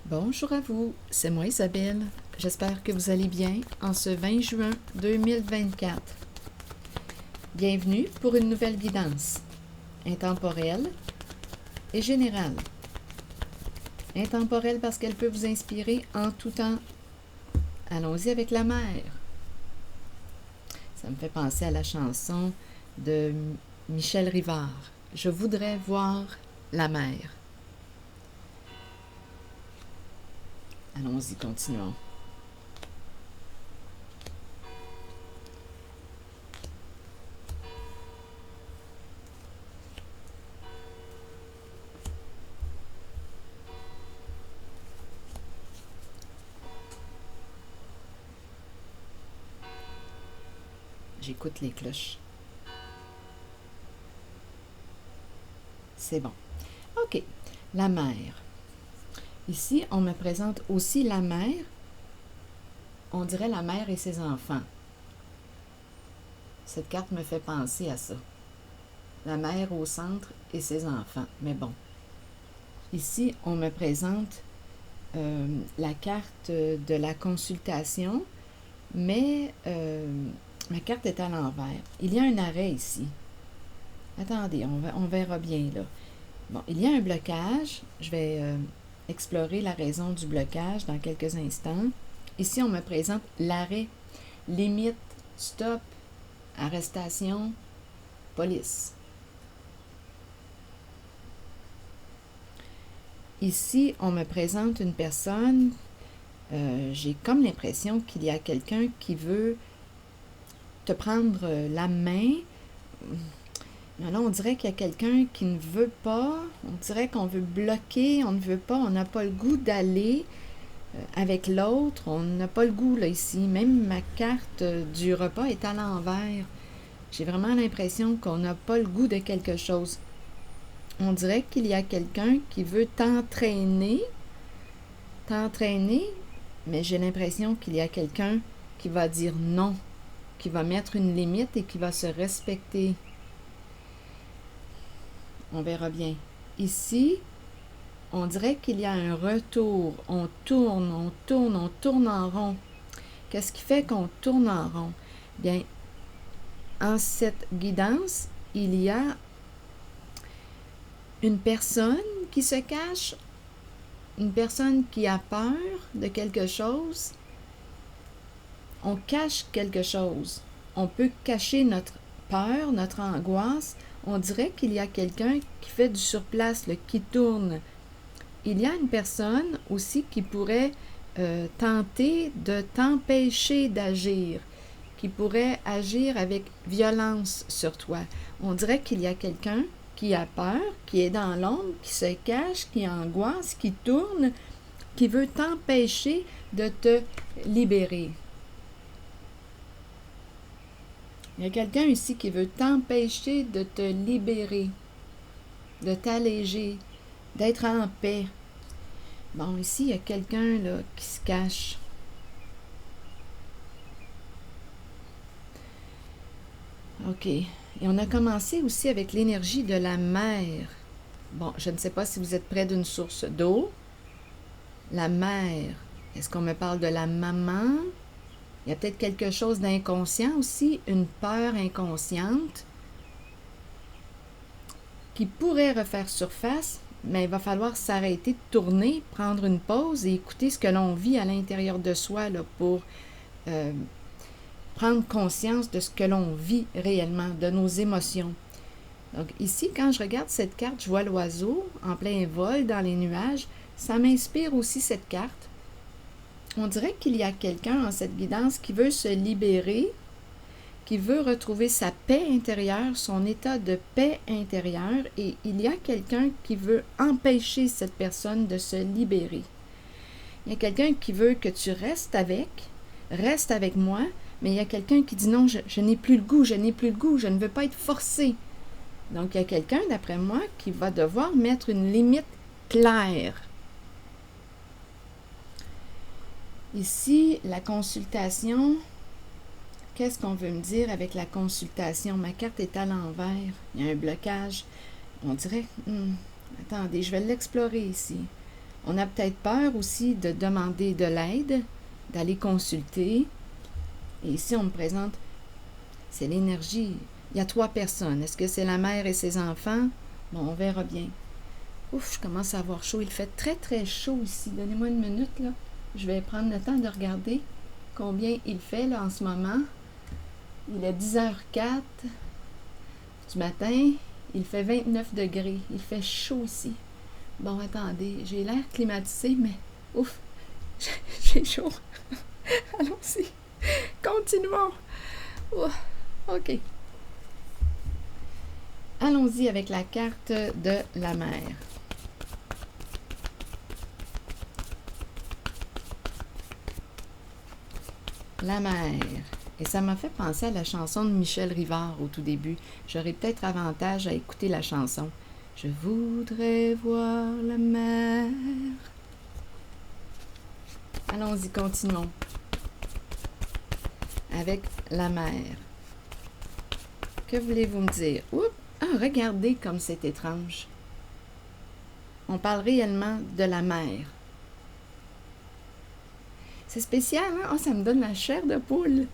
Bonjour à vous, c'est moi Isabelle. J'espère que vous allez bien en ce 20 juin 2024. Bienvenue pour une nouvelle guidance, intemporelle et générale. Intemporelle parce qu'elle peut vous inspirer en tout temps. Allons-y avec la mer. Ça me fait penser à la chanson de Michel Rivard. Je voudrais voir la mer. Allons-y, continuons. J'écoute les cloches. C'est bon. OK. La mer. Ici, on me présente aussi la mer. On dirait la mère et ses enfants. Cette carte me fait penser à ça. La mère au centre et ses enfants. Mais bon. Ici, on me présente la carte de la consultation, mais ma carte est à l'envers. Il y a un arrêt ici. Attendez, on verra bien là. Bon, il y a un blocage. Je vais explorer la raison du blocage dans quelques instants. Ici, on me présente l'arrêt, limite, stop, arrestation, police. Ici, on me présente une personne, j'ai comme l'impression qu'il y a quelqu'un qui veut te prendre la main. Mais là, on dirait qu'il y a quelqu'un qui ne veut pas, on dirait qu'on veut bloquer, on ne veut pas, on n'a pas le goût d'aller avec l'autre, on n'a pas le goût là ici. Même ma carte du repas est à l'envers. J'ai vraiment l'impression qu'on n'a pas le goût de quelque chose. On dirait qu'il y a quelqu'un qui veut t'entraîner, mais j'ai l'impression qu'il y a quelqu'un qui va dire non, qui va mettre une limite et qui va se respecter. On verra bien. Ici, on dirait qu'il y a un retour. On tourne en rond. Qu'est-ce qui fait qu'on tourne en rond? Bien, en cette guidance, il y a une personne qui se cache, une personne qui a peur de quelque chose. On cache quelque chose. On peut cacher notre peur, notre angoisse. On dirait qu'il y a quelqu'un qui fait du surplace, qui tourne. Il y a une personne aussi qui pourrait tenter de t'empêcher d'agir, qui pourrait agir avec violence sur toi. On dirait qu'il y a quelqu'un qui a peur, qui est dans l'ombre, qui se cache, qui angoisse, qui tourne, qui veut t'empêcher de te libérer. Il y a quelqu'un ici qui veut t'empêcher de te libérer, de t'alléger, d'être en paix. Bon, ici, il y a quelqu'un là qui se cache. OK. Et on a commencé aussi avec l'énergie de la mer. Bon, je ne sais pas si vous êtes près d'une source d'eau. La mer. Est-ce qu'on me parle de la maman? Il y a peut-être quelque chose d'inconscient aussi, une peur inconsciente qui pourrait refaire surface, mais il va falloir s'arrêter de tourner, prendre une pause et écouter ce que l'on vit à l'intérieur de soi là, pour prendre conscience de ce que l'on vit réellement, de nos émotions. Donc ici, quand je regarde cette carte, je vois l'oiseau en plein vol dans les nuages. Ça m'inspire aussi cette carte. On dirait qu'il y a quelqu'un en cette guidance qui veut se libérer, qui veut retrouver sa paix intérieure, son état de paix intérieure, et il y a quelqu'un qui veut empêcher cette personne de se libérer. Il y a quelqu'un qui veut que tu reste avec moi, mais il y a quelqu'un qui dit non, je n'ai plus le goût, je ne veux pas être forcé. Donc il y a quelqu'un, d'après moi, qui va devoir mettre une limite claire. Ici, la consultation, qu'est-ce qu'on veut me dire avec la consultation? Ma carte est à l'envers, il y a un blocage. On dirait, attendez, je vais l'explorer ici. On a peut-être peur aussi de demander de l'aide, d'aller consulter. Et ici, on me présente, c'est l'énergie. Il y a 3 personnes. Est-ce que c'est la mère et ses enfants? Bon, on verra bien. Ouf, je commence à avoir chaud. Il fait très, très chaud ici. Donnez-moi une minute, là. Je vais prendre le temps de regarder combien il fait, là, en ce moment. Il est 10h04 du matin. Il fait 29 degrés. Il fait chaud ici. Bon, attendez. J'ai l'air climatisé, mais ouf, j'ai chaud. Allons-y. Continuons. Ouf, OK. Allons-y avec la carte de la mer. La mer. Et ça m'a fait penser à la chanson de Michel Rivard au tout début. J'aurais peut-être avantage à écouter la chanson. Je voudrais voir la mer. Allons-y, continuons. Avec la mer. Que voulez-vous me dire? Oups! Ah, regardez comme c'est étrange. On parle réellement de la mer. C'est spécial, hein? Oh, ça me donne la chair de poule.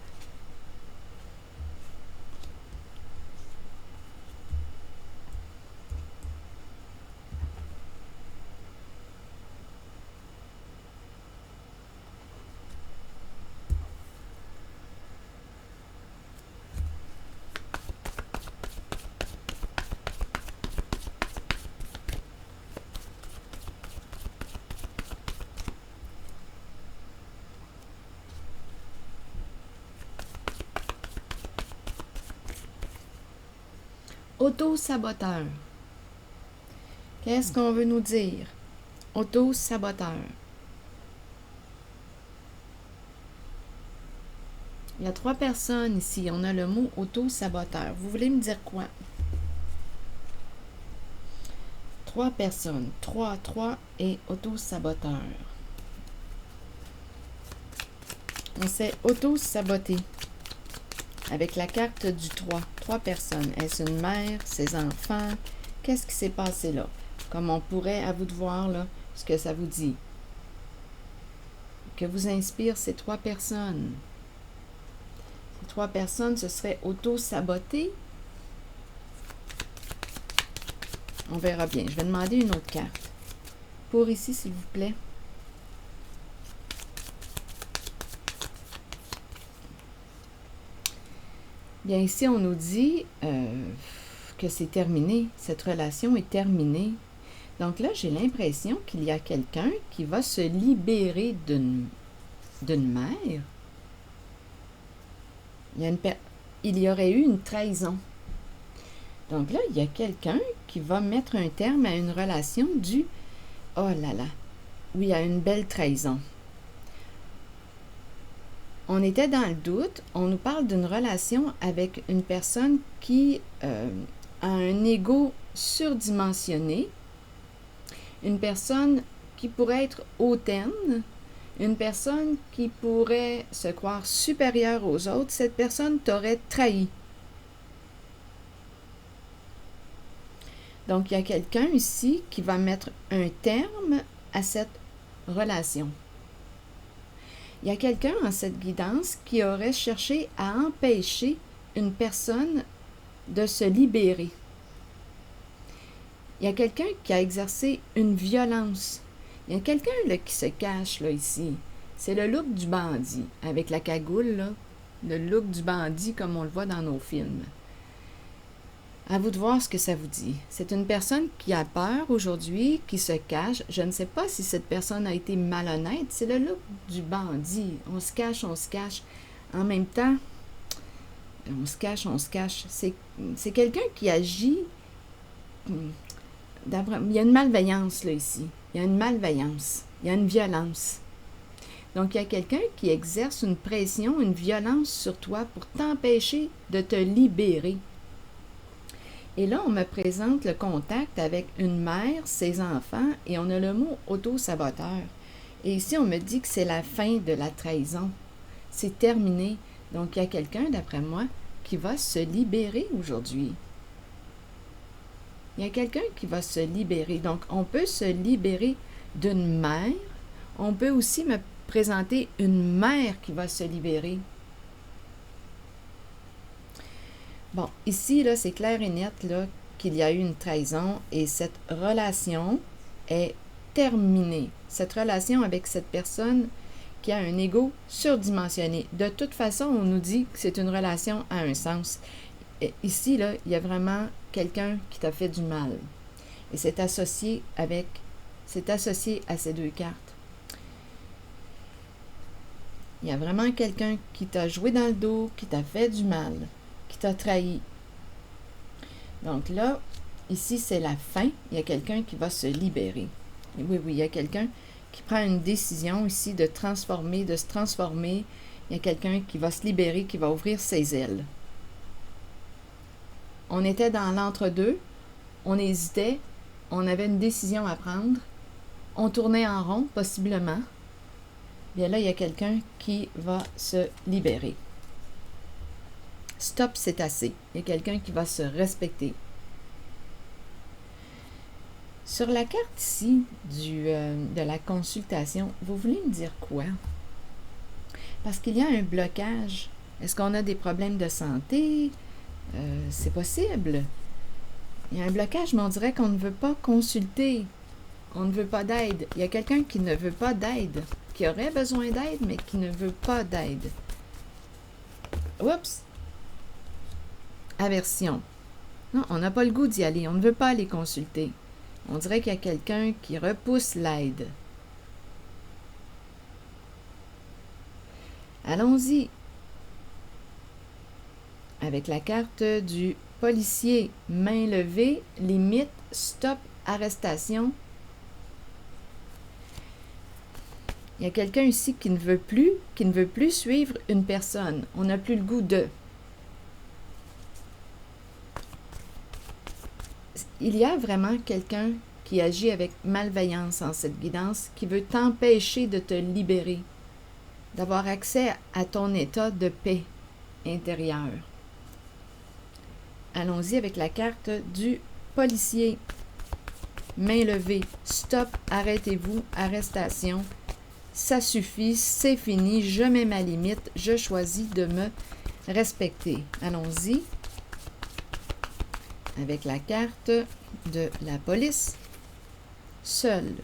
Auto-saboteur. Qu'est-ce qu'on veut nous dire? Auto-saboteur. Il y a 3 personnes ici. On a le mot auto-saboteur. Vous voulez me dire quoi? 3 personnes. 3 et auto-saboteur. On s'est auto-saboté. Avec la carte du 3. 3 personnes. Est-ce une mère, ses enfants? Qu'est-ce qui s'est passé là? Comme on pourrait, à vous de voir là, ce que ça vous dit. Que vous inspire ces 3 personnes? Ces 3 personnes se seraient auto-sabotées? On verra bien. Je vais demander une autre carte. Pour ici, s'il vous plaît. Bien, ici, on nous dit que c'est terminé. Cette relation est terminée. Donc là, j'ai l'impression qu'il y a quelqu'un qui va se libérer d'une mère. Il y aurait eu une trahison. Donc là, il y a quelqu'un qui va mettre un terme à une relation due, oh là là, oui, à une belle trahison. On était dans le doute, on nous parle d'une relation avec une personne qui a un ego surdimensionné, une personne qui pourrait être hautaine, une personne qui pourrait se croire supérieure aux autres. Cette personne t'aurait trahi. Donc, il y a quelqu'un ici qui va mettre un terme à cette relation. Il y a quelqu'un en cette guidance qui aurait cherché à empêcher une personne de se libérer. Il y a quelqu'un qui a exercé une violence. Il y a quelqu'un là, qui se cache là, ici. C'est le look du bandit, avec la cagoule, là, le look du bandit comme on le voit dans nos films. À vous de voir ce que ça vous dit. C'est une personne qui a peur aujourd'hui, qui se cache. Je ne sais pas si cette personne a été malhonnête. C'est le look du bandit. On se cache, on se cache. En même temps, on se cache, on se cache. C'est quelqu'un qui agit. Il y a une malveillance là ici. Il y a une malveillance. Il y a une violence. Donc, il y a quelqu'un qui exerce une pression, une violence sur toi pour t'empêcher de te libérer. Et là, on me présente le contact avec une mère, ses enfants, et on a le mot auto-saboteur. Et ici, on me dit que c'est la fin de la trahison. C'est terminé. Donc, il y a quelqu'un, d'après moi, qui va se libérer aujourd'hui. Il y a quelqu'un qui va se libérer. Donc, on peut se libérer d'une mère. On peut aussi me présenter une mère qui va se libérer. Bon, ici, là, c'est clair et net là, qu'il y a eu une trahison et cette relation est terminée. Cette relation avec cette personne qui a un ego surdimensionné. De toute façon, on nous dit que c'est une relation à un sens. Et ici, là, il y a vraiment quelqu'un qui t'a fait du mal. Et c'est associé à ces deux cartes. Il y a vraiment quelqu'un qui t'a joué dans le dos, qui t'a fait du mal, qui t'a trahi. Donc là, ici, c'est la fin. Il y a quelqu'un qui va se libérer. Et oui, il y a quelqu'un qui prend une décision ici de se transformer. Il y a quelqu'un qui va se libérer, qui va ouvrir ses ailes. On était dans l'entre-deux, on hésitait, on avait une décision à prendre, on tournait en rond, possiblement. Bien là, il y a quelqu'un qui va se libérer. Stop, c'est assez. Il y a quelqu'un qui va se respecter. Sur la carte ici de la consultation, vous voulez me dire quoi? Parce qu'il y a un blocage. Est-ce qu'on a des problèmes de santé? C'est possible. Il y a un blocage, mais on dirait qu'on ne veut pas consulter. On ne veut pas d'aide. Il y a quelqu'un qui ne veut pas d'aide, qui aurait besoin d'aide, mais qui ne veut pas d'aide. Oups! Aversion. Non, on n'a pas le goût d'y aller. On ne veut pas aller consulter. On dirait qu'il y a quelqu'un qui repousse l'aide. Allons-y. Avec la carte du policier, main levée, limite, stop, arrestation. Il y a quelqu'un ici qui ne veut plus suivre une personne. On n'a plus le goût de. Il y a vraiment quelqu'un qui agit avec malveillance en cette guidance, qui veut t'empêcher de te libérer, d'avoir accès à ton état de paix intérieure. Allons-y avec la carte du policier. Main levée, stop, arrêtez-vous, arrestation. Ça suffit, c'est fini, je mets ma limite, je choisis de me respecter. Allons-y avec la carte de la police. Seul.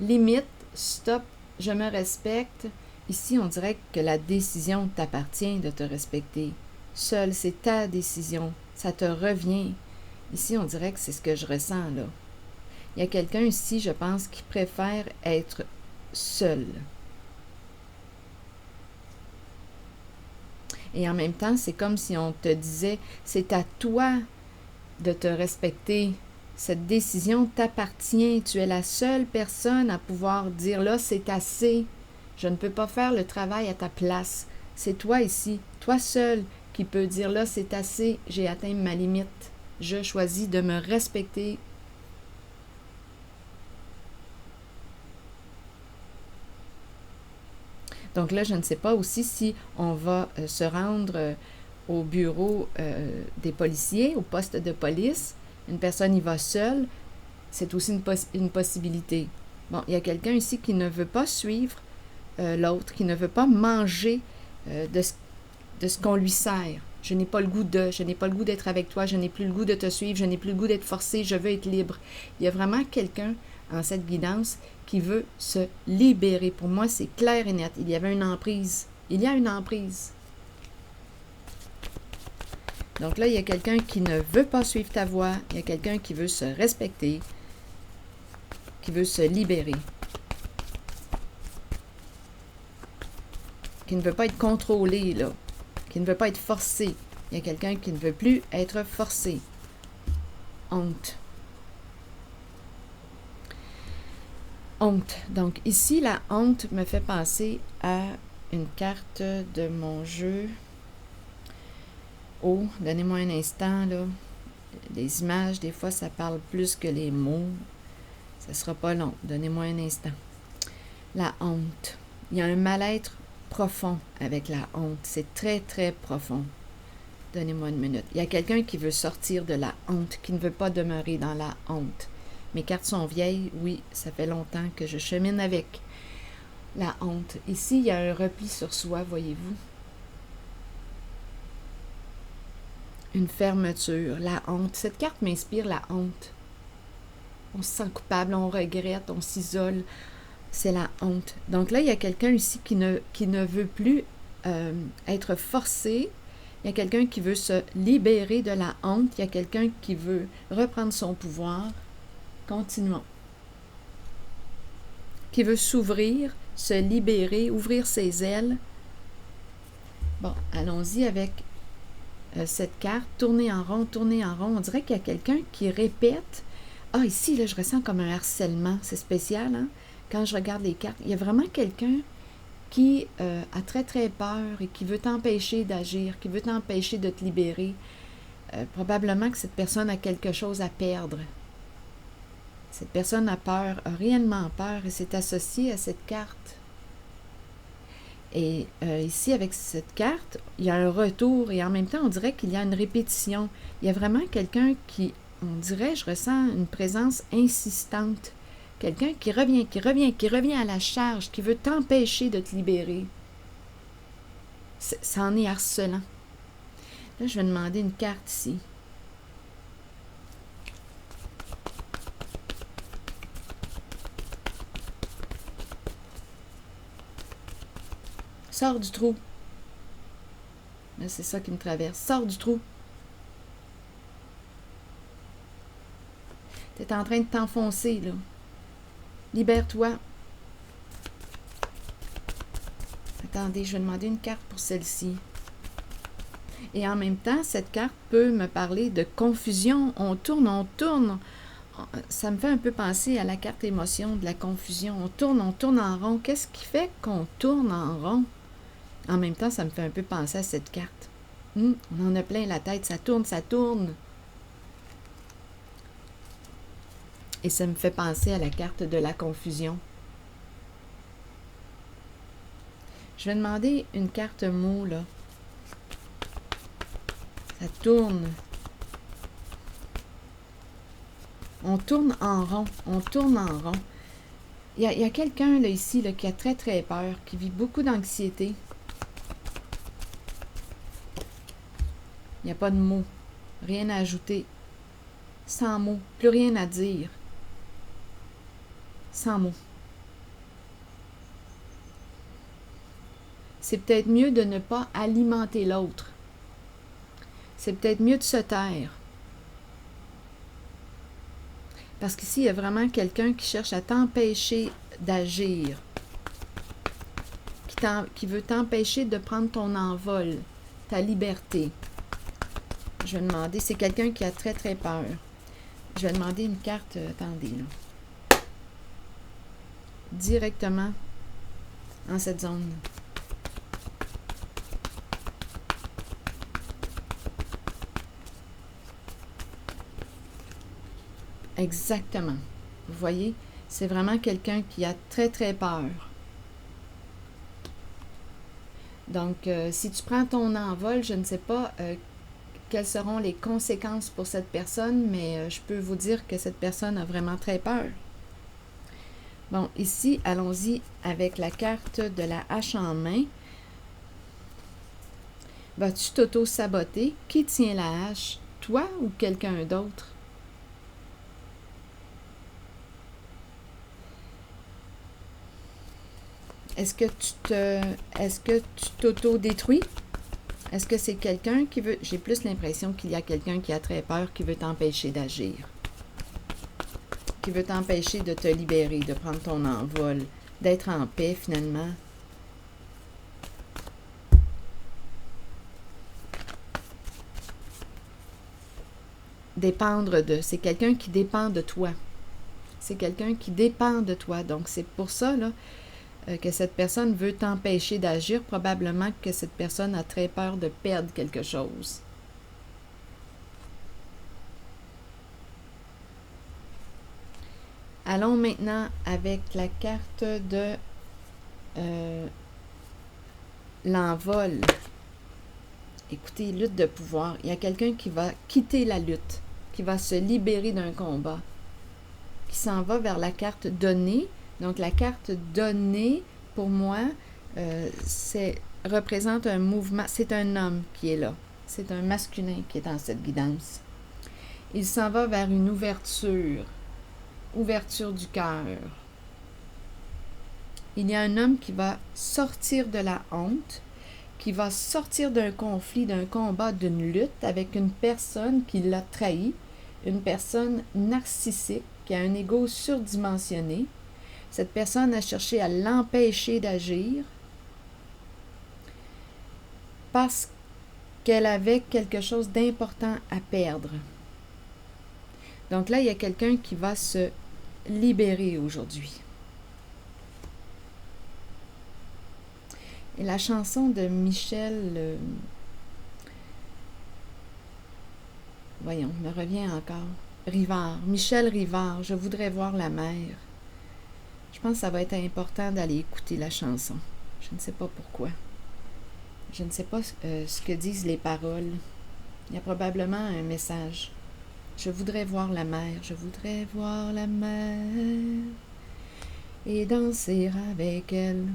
Limite, stop, je me respecte. Ici, on dirait que la décision t'appartient de te respecter. Seul, c'est ta décision. Ça te revient. Ici, on dirait que c'est ce que je ressens, là. Il y a quelqu'un ici, je pense, qui préfère être seul. Et en même temps, c'est comme si on te disait, c'est à toi de te respecter. Cette décision t'appartient. Tu es la seule personne à pouvoir dire, là, c'est assez. Je ne peux pas faire le travail à ta place. C'est toi ici, toi seul, qui peux dire, là, c'est assez, j'ai atteint ma limite. Je choisis de me respecter. Donc là, je ne sais pas aussi si on va se rendre au bureau des policiers, au poste de police. Une personne y va seule. C'est aussi une possibilité. Bon, il y a quelqu'un ici qui ne veut pas suivre l'autre, qui ne veut pas manger de ce qu'on lui sert. Je n'ai pas le goût d'être avec toi, je n'ai plus le goût de te suivre, je n'ai plus le goût d'être forcé, je veux être libre. Il y a vraiment quelqu'un en cette guidance qui veut se libérer. Pour moi, c'est clair et net. Il y avait une emprise. Il y a une emprise. Donc là, il y a quelqu'un qui ne veut pas suivre ta voie. Il y a quelqu'un qui veut se respecter, qui veut se libérer, qui ne veut pas être contrôlé, là, qui ne veut pas être forcé. Il y a quelqu'un qui ne veut plus être forcé. Honte. Honte. Donc ici, la honte me fait penser à une carte de mon jeu. Oh, donnez-moi un instant, là. Les images, des fois, ça parle plus que les mots. Ça sera pas long. Donnez-moi un instant. La honte. Il y a un mal-être profond avec la honte. C'est très, très profond. Donnez-moi une minute. Il y a quelqu'un qui veut sortir de la honte, qui ne veut pas demeurer dans la honte. Mes cartes sont vieilles, oui, ça fait longtemps que je chemine avec la honte. Ici, il y a un repli sur soi, voyez-vous. Une fermeture, la honte. Cette carte m'inspire la honte. On se sent coupable, on regrette, on s'isole. C'est la honte. Donc là, il y a quelqu'un ici qui ne veut plus être forcé. Il y a quelqu'un qui veut se libérer de la honte. Il y a quelqu'un qui veut reprendre son pouvoir. Continuons. Qui veut s'ouvrir, se libérer, ouvrir ses ailes. Bon, allons-y avec cette carte. Tourner en rond, tourner en rond. On dirait qu'il y a quelqu'un qui répète. Ah, ici, là, je ressens comme un harcèlement. C'est spécial, hein? Quand je regarde les cartes, il y a vraiment quelqu'un qui a très, très peur et qui veut t'empêcher d'agir, qui veut t'empêcher de te libérer. Probablement que cette personne a quelque chose à perdre. Cette personne a peur, a réellement peur et s'est associée à cette carte. Et ici, avec cette carte, il y a un retour et en même temps, on dirait qu'il y a une répétition. Il y a vraiment quelqu'un qui, on dirait, je ressens une présence insistante. Quelqu'un qui revient à la charge, qui veut t'empêcher de te libérer. Ça en est harcelant. Là, je vais demander une carte ici. Sors du trou. Là, c'est ça qui me traverse. Sors du trou. Tu es en train de t'enfoncer, là. Libère-toi. Attendez, je vais demander une carte pour celle-ci. Et en même temps, cette carte peut me parler de confusion. On tourne. Ça me fait un peu penser à la carte émotion de la confusion. On tourne en rond. Qu'est-ce qui fait qu'on tourne en rond? En même temps, ça me fait un peu penser à cette carte. On en a plein la tête. Ça tourne. Et ça me fait penser à la carte de la confusion. Je vais demander une carte mot, là. Ça tourne. On tourne en rond. Il y a quelqu'un, là, ici, là, qui a très, très peur, qui vit beaucoup d'anxiété. Il n'y a pas de mots. Rien à ajouter. Sans mots. Plus rien à dire. Sans mots. C'est peut-être mieux de ne pas alimenter l'autre. C'est peut-être mieux de se taire. Parce qu'ici, il y a vraiment quelqu'un qui cherche à t'empêcher d'agir. Qui veut t'empêcher de prendre ton envol, ta liberté. Je vais demander, c'est quelqu'un qui a très, très peur. Je vais demander une carte, attendez, là. Directement en cette zone. Exactement. Vous voyez, c'est vraiment quelqu'un qui a très, très peur. Donc, si tu prends ton envol, je ne sais pas quelles seront les conséquences pour cette personne, mais je peux vous dire que cette personne a vraiment très peur. Bon, ici, allons-y avec la carte de la hache en main. Vas-tu t'auto-saboter? Qui tient la hache? Toi ou quelqu'un d'autre? Est-ce que tu t'auto-détruis? Est-ce que c'est quelqu'un qui veut... J'ai plus l'impression qu'il y a quelqu'un qui a très peur, qui veut t'empêcher d'agir. Qui veut t'empêcher de te libérer, de prendre ton envol, d'être en paix finalement. Dépendre de... C'est quelqu'un qui dépend de toi. C'est quelqu'un qui dépend de toi. Donc c'est pour ça, là, que cette personne veut t'empêcher d'agir, probablement que cette personne a très peur de perdre quelque chose. Allons maintenant avec la carte de l'envol. Écoutez, lutte de pouvoir. Il y a quelqu'un qui va quitter la lutte, qui va se libérer d'un combat, qui s'en va vers la carte donnée. Donc, la carte donnée, pour moi, représente un mouvement. C'est un homme qui est là. C'est un masculin qui est dans cette guidance. Il s'en va vers une ouverture du cœur. Il y a un homme qui va sortir de la honte, qui va sortir d'un conflit, d'un combat, d'une lutte avec une personne qui l'a trahi, une personne narcissique qui a un ego surdimensionné. Cette personne a cherché à l'empêcher d'agir parce qu'elle avait quelque chose d'important à perdre. Donc là, il y a quelqu'un qui va se libérer aujourd'hui. Et la chanson de Michel, voyons, me revient encore. Rivard, Michel Rivard, je voudrais voir la mer. Je pense que ça va être important d'aller écouter la chanson. Je ne sais pas pourquoi. Je ne sais pas ce que disent les paroles. Il y a probablement un message. Je voudrais voir la mer, je voudrais voir la mer et danser avec elle.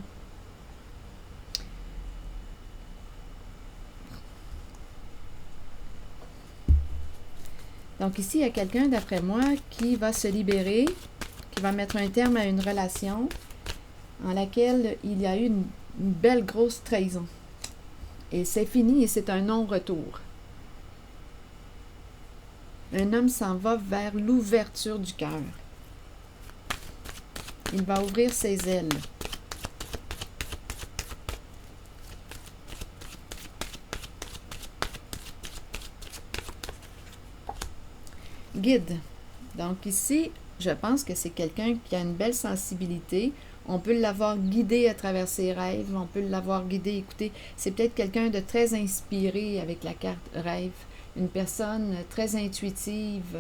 Donc ici, il y a quelqu'un, d'après moi, qui va se libérer, qui va mettre un terme à une relation en laquelle il y a eu une belle grosse trahison. Et c'est fini et c'est un non-retour. Un homme s'en va vers l'ouverture du cœur. Il va ouvrir ses ailes. Guide. Donc ici, je pense que c'est quelqu'un qui a une belle sensibilité. On peut l'avoir guidé à travers ses rêves. On peut l'avoir guidé, écoutez, c'est peut-être quelqu'un de très inspiré avec la carte rêve. Une personne très intuitive,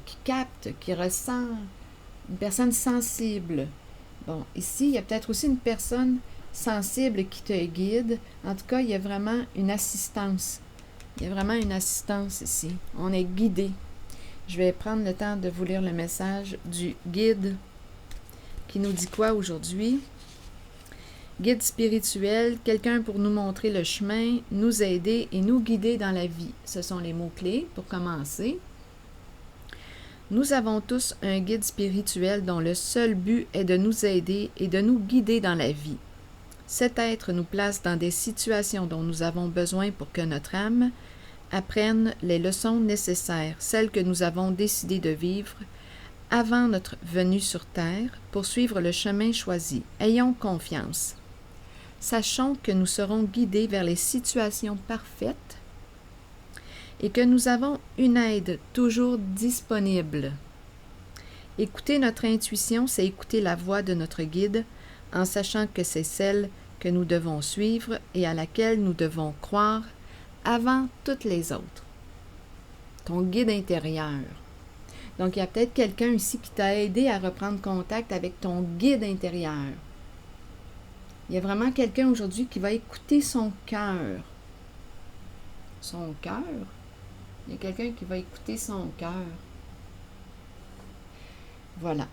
qui capte, qui ressent, une personne sensible. Bon, ici, il y a peut-être aussi une personne sensible qui te guide. En tout cas, il y a vraiment une assistance. Il y a vraiment une assistance ici. On est guidé. Je vais prendre le temps de vous lire le message du guide qui nous dit quoi aujourd'hui? Guide spirituel, quelqu'un pour nous montrer le chemin, nous aider et nous guider dans la vie. Ce sont les mots-clés pour commencer. Nous avons tous un guide spirituel dont le seul but est de nous aider et de nous guider dans la vie. Cet être nous place dans des situations dont nous avons besoin pour que notre âme apprenne les leçons nécessaires, celles que nous avons décidé de vivre avant notre venue sur Terre pour suivre le chemin choisi. Ayons confiance. Sachons que nous serons guidés vers les situations parfaites et que nous avons une aide toujours disponible. Écouter notre intuition, c'est écouter la voix de notre guide en sachant que c'est celle que nous devons suivre et à laquelle nous devons croire avant toutes les autres. Ton guide intérieur. Donc, il y a peut-être quelqu'un ici qui t'a aidé à reprendre contact avec ton guide intérieur. Il y a vraiment quelqu'un aujourd'hui qui va écouter son cœur. Son cœur? Il y a quelqu'un qui va écouter son cœur. Voilà.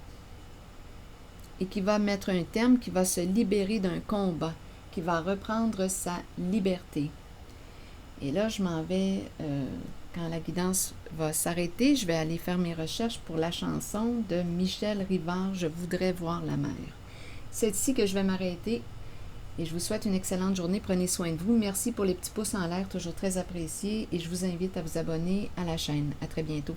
Et qui va mettre un terme, qui va se libérer d'un combat, qui va reprendre sa liberté. Et là, je m'en vais, quand la guidance va s'arrêter, je vais aller faire mes recherches pour la chanson de Michel Rivard, « Je voudrais voir la mer ». C'est ici que je vais m'arrêter et je vous souhaite une excellente journée. Prenez soin de vous. Merci pour les petits pouces en l'air, toujours très appréciés. Et je vous invite à vous abonner à la chaîne. À très bientôt.